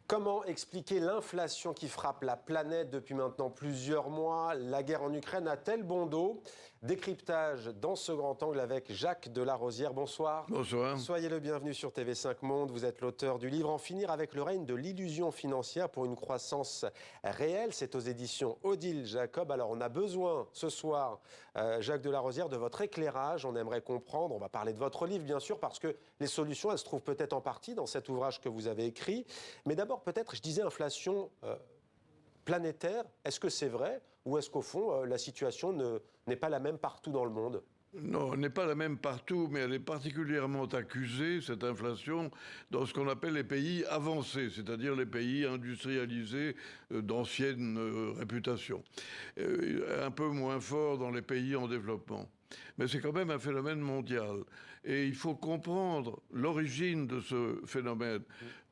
Comment expliquer l'inflation qui frappe la planète depuis maintenant plusieurs mois? La guerre en Ukraine a-t-elle bon dos? Décryptage dans ce grand angle avec Jacques Delarosière. Bonsoir. Bonsoir. Soyez le bienvenu sur TV5 Monde. Vous êtes l'auteur du livre En finir avec le règne de l'illusion financière pour une croissance réelle. C'est aux éditions Odile Jacob. Alors on a besoin ce soir, Jacques Delarosière, de votre éclairage. On aimerait comprendre, on va parler de votre livre bien sûr, parce que les solutions, elles se trouvent peut-être en partie dans cet ouvrage que vous avez écrit. Mais d'abord, peut-être, je disais inflation planétaire. Est-ce que c'est vrai ou est-ce qu'au fond, la situation n'est pas la même partout dans le monde? Non, elle n'est pas la même partout, mais elle est particulièrement accusée, cette inflation, dans ce qu'on appelle les pays avancés, c'est-à-dire les pays industrialisés d'ancienne réputation. Un peu moins fort dans les pays en développement. Mais c'est quand même un phénomène mondial. Et il faut comprendre l'origine de ce phénomène.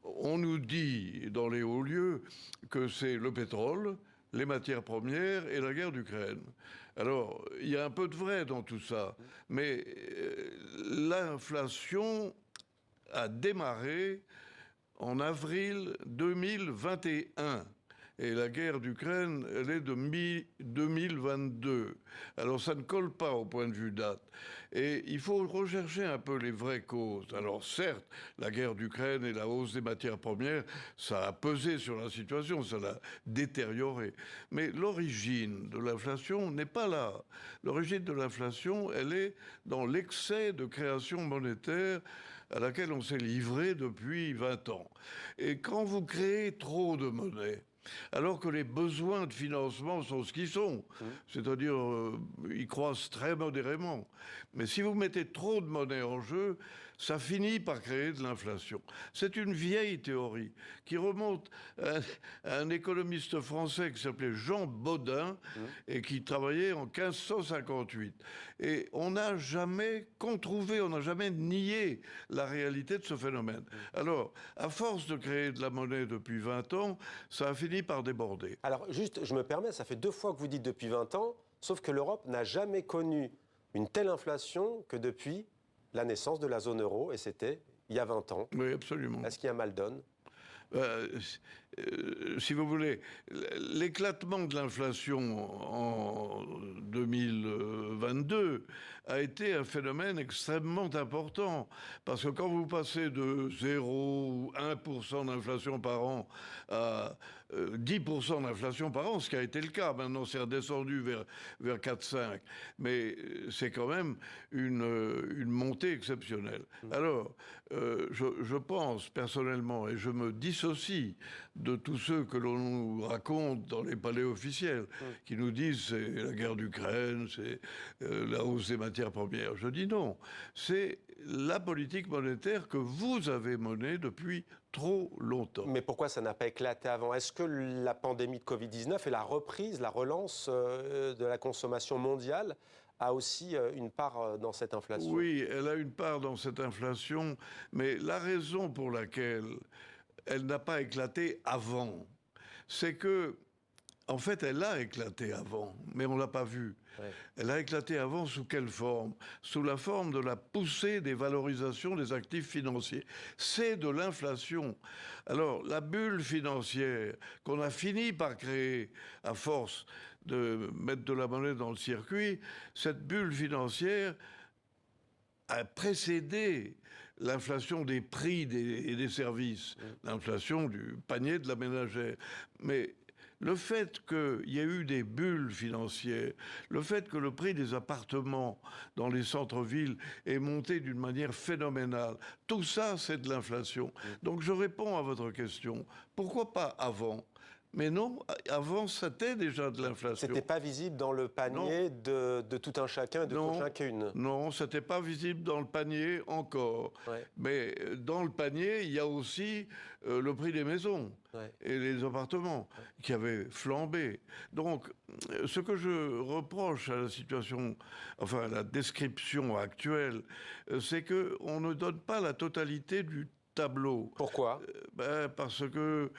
On nous dit dans les hauts lieux que c'est le pétrole, les matières premières et la guerre d'Ukraine. Alors, il y a un peu de vrai dans tout ça, mais l'inflation a démarré en avril 2021. Et la guerre d'Ukraine, elle est de mi-2022. Alors ça ne colle pas au point de vue date. Et il faut rechercher un peu les vraies causes. Alors certes, la guerre d'Ukraine et la hausse des matières premières, ça a pesé sur la situation, ça l'a détériorée. Mais l'origine de l'inflation n'est pas là. L'origine de l'inflation, elle est dans l'excès de création monétaire à laquelle on s'est livré depuis 20 ans. Et quand vous créez trop de monnaie, alors que les besoins de financement sont ce qu'ils sont, c'est-à-dire ils croissent très modérément. Mais si vous mettez trop de monnaie en jeu, ça finit par créer de l'inflation. C'est une vieille théorie qui remonte à un économiste français qui s'appelait Jean Bodin et qui travaillait en 1558. Et on n'a jamais controuvé, on n'a jamais nié la réalité de ce phénomène. Alors, à force de créer de la monnaie depuis 20 ans, ça a fini par déborder. Alors juste, je me permets, ça fait 2 fois que vous dites depuis 20 ans, sauf que l'Europe n'a jamais connu une telle inflation que depuis la naissance de la zone euro, et c'était il y a 20 ans. Oui, absolument. Est-ce qu'il y a mal donne? Si vous voulez, l'éclatement de l'inflation en 2022 a été un phénomène extrêmement important. Parce que quand vous passez de 0 ou 1% d'inflation par an à 10% d'inflation par an, ce qui a été le cas, maintenant c'est redescendu vers 4-5, mais c'est quand même une montée exceptionnelle. Alors, je pense personnellement, et je me dissocie de tous ceux que l'on nous raconte dans les palais officiels, qui nous disent c'est la guerre d'Ukraine, c'est la hausse des matières premières. Je dis non, c'est la politique monétaire que vous avez menée depuis trop longtemps. Mais pourquoi ça n'a pas éclaté avant? Est-ce que la pandémie de Covid-19 et la reprise, la relance de la consommation mondiale a aussi une part dans cette inflation? Oui, elle a une part dans cette inflation, mais la raison pour laquelle elle n'a pas éclaté avant, c'est que, en fait, elle a éclaté avant, mais on ne l'a pas vu. Ouais. Elle a éclaté avant sous quelle forme? Sous la forme de la poussée des valorisations des actifs financiers. C'est de l'inflation. Alors, la bulle financière qu'on a fini par créer à force de mettre de la monnaie dans le circuit, cette bulle financière a précédé l'inflation des prix et des services, l'inflation du panier de la ménagère. Mais le fait qu'il y ait eu des bulles financières, le fait que le prix des appartements dans les centres-villes est monté d'une manière phénoménale, tout ça, c'est de l'inflation. Donc je réponds à votre question. Pourquoi pas avant ? Mais non, avant, c'était déjà de l'inflation. C'était pas visible dans le panier de tout un chacun et de toute chacune. Non, c'était pas visible dans le panier encore. Ouais. Mais dans le panier, il y a aussi le prix des maisons et les appartements qui avaient flambé. Donc, ce que je reproche à la situation, enfin à la description actuelle, c'est qu'on ne donne pas la totalité du tableau. Pourquoi? Parce que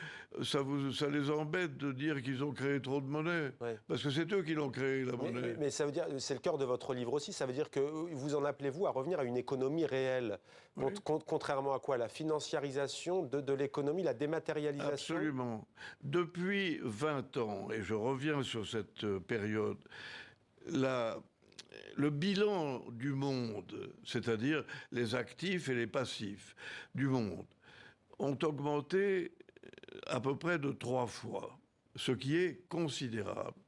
ça les embête de dire qu'ils ont créé trop de monnaie. Ouais. Parce que c'est eux qui l'ont créé, la monnaie. Mais ça veut dire, c'est le cœur de votre livre aussi, ça veut dire que vous en appelez, vous, à revenir à une économie réelle. Oui. Contrairement à quoi? La financiarisation de l'économie, la dématérialisation? Absolument. Depuis 20 ans, et je reviens sur cette période, le bilan du monde, c'est-à-dire les actifs et les passifs du monde, ont augmenté à peu près de 3 fois, ce qui est considérable.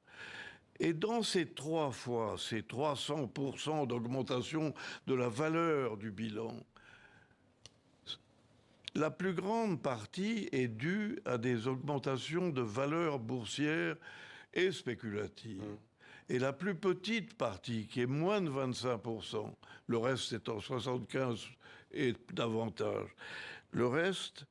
Et dans ces 3 fois, ces 300% d'augmentation de la valeur du bilan, la plus grande partie est due à des augmentations de valeur boursière et spéculative. Et la plus petite partie, qui est moins de 25%, le reste étant 75% et davantage, le reste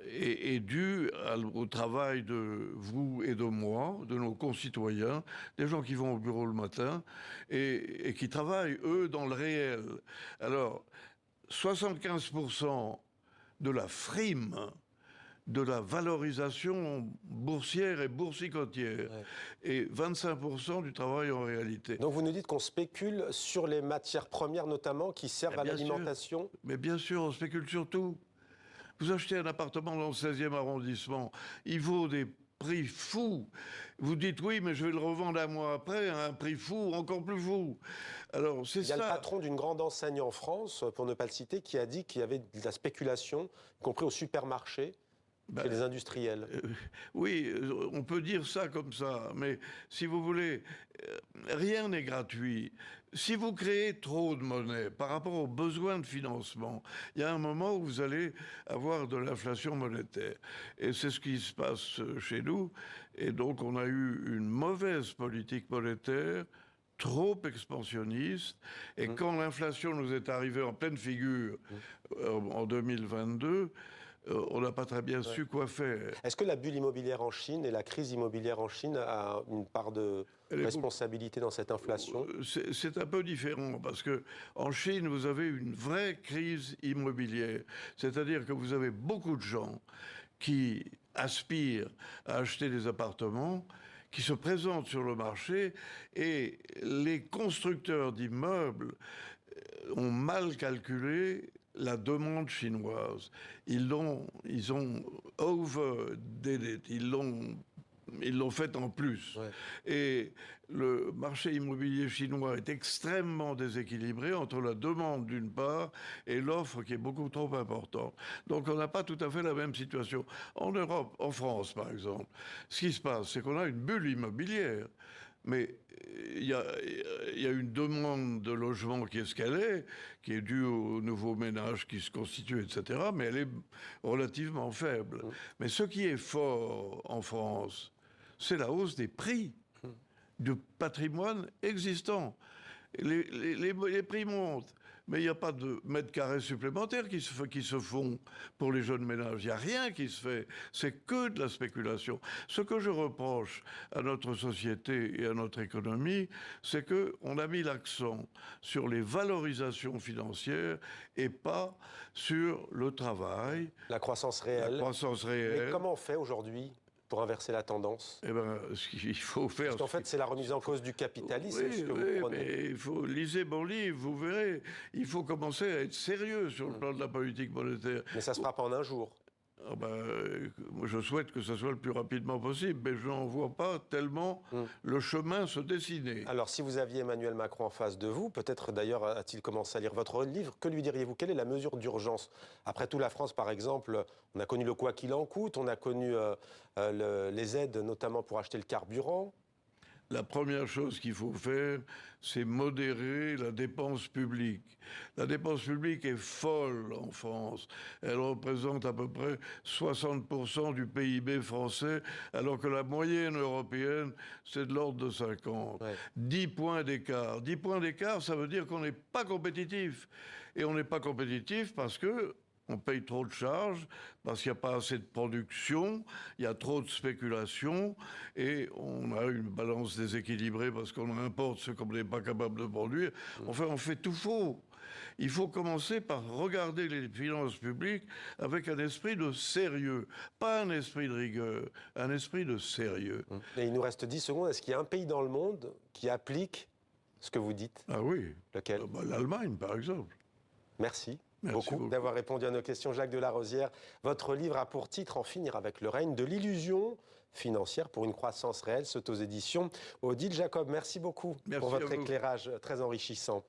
est dû au travail de vous et de moi, de nos concitoyens, des gens qui vont au bureau le matin et qui travaillent, eux, dans le réel. Alors, 75% de la frime, de la valorisation boursière et boursicotière, Ouais. et 25% du travail en réalité. Donc vous nous dites qu'on spécule sur les matières premières notamment qui servent à Bien sûr. l'alimentation? Mais bien sûr, on spécule sur tout. Vous achetez un appartement dans le 16e arrondissement, il vaut des prix fous. Vous dites oui, mais je vais le revendre un mois après à un prix fou, encore plus fou. Alors c'est Il y a ça. le patron d'une grande enseigne en France, pour ne pas le citer, qui a dit qu'il y avait de la spéculation, y compris au supermarché, chez les industriels. Oui, on peut dire ça comme ça, mais si vous voulez, rien n'est gratuit. Si vous créez trop de monnaie par rapport aux besoins de financement, il y a un moment où vous allez avoir de l'inflation monétaire. Et c'est ce qui se passe chez nous. Et donc on a eu une mauvaise politique monétaire, trop expansionniste. Et quand l'inflation nous est arrivée en pleine figure en 2022, on n'a pas très bien su quoi faire. Est-ce que la bulle immobilière en Chine et la crise immobilière en Chine a une part de responsabilité dans cette inflation? C'est un peu différent parce que en Chine, vous avez une vraie crise immobilière. C'est-à-dire que vous avez beaucoup de gens qui aspirent à acheter des appartements, qui se présentent sur le marché et les constructeurs d'immeubles ont mal calculé la demande chinoise. Ils ont overdid it, ils l'ont fait en plus. Ouais. Et le marché immobilier chinois est extrêmement déséquilibré entre la demande d'une part et l'offre qui est beaucoup trop importante. Donc on n'a pas tout à fait la même situation. En Europe, en France par exemple, ce qui se passe, c'est qu'on a une bulle immobilière. Mais il y a une demande de logement qui est ce qu'elle est, qui est due aux nouveaux ménages qui se constituent, etc. Mais elle est relativement faible. Mais ce qui est fort en France, c'est la hausse des prix du patrimoine existant. Les prix montent. Mais il n'y a pas de mètres carrés supplémentaires qui se font pour les jeunes ménages. Il n'y a rien qui se fait. C'est que de la spéculation. Ce que je reproche à notre société et à notre économie, c'est qu'on a mis l'accent sur les valorisations financières et pas sur le travail. La croissance réelle. La croissance réelle. Mais comment on fait aujourd'hui pour inverser la tendance? Eh bien, ce qu'il faut faire... Parce qu'en fait, c'est la remise en cause du capitalisme, Oui, ce que vous prenez. mais il faut lisez mon livre, vous verrez. Il faut commencer à être sérieux sur le plan de la politique monétaire. Mais ça ne se fera pas en un jour. Ah ben, moi, je souhaite que ce soit le plus rapidement possible, mais je n'en vois pas tellement le chemin se dessiner. Alors, si vous aviez Emmanuel Macron en face de vous, peut-être d'ailleurs a-t-il commencé à lire votre livre, que lui diriez-vous? Quelle est la mesure d'urgence? Après tout, la France, par exemple, on a connu le quoi qu'il en coûte, on a connu les aides, notamment pour acheter le carburant. La première chose qu'il faut faire, c'est modérer la dépense publique. La dépense publique est folle en France. Elle représente à peu près 60% du PIB français, alors que la moyenne européenne, c'est de l'ordre de 50. Ouais. 10 points d'écart. 10 points d'écart, ça veut dire qu'on n'est pas compétitif. Et on n'est pas compétitif parce que on paye trop de charges, parce qu'il n'y a pas assez de production, il y a trop de spéculation, et on a une balance déséquilibrée parce qu'on importe ce qu'on n'est pas capable de produire. Enfin, on fait tout faux. Il faut commencer par regarder les finances publiques avec un esprit de sérieux, pas un esprit de rigueur, un esprit de sérieux. Et il nous reste 10 secondes. Est-ce qu'il y a un pays dans le monde qui applique ce que vous dites? Ah oui. Lequel? L'Allemagne, par exemple. Merci. Merci Beaucoup d'avoir répondu à nos questions. Jacques Delarosière, votre livre a pour titre En finir avec le règne de l'illusion financière pour une croissance réelle. C'est aux éditions Odile Jacob. Merci beaucoup Merci pour votre à vous. éclairage très enrichissant.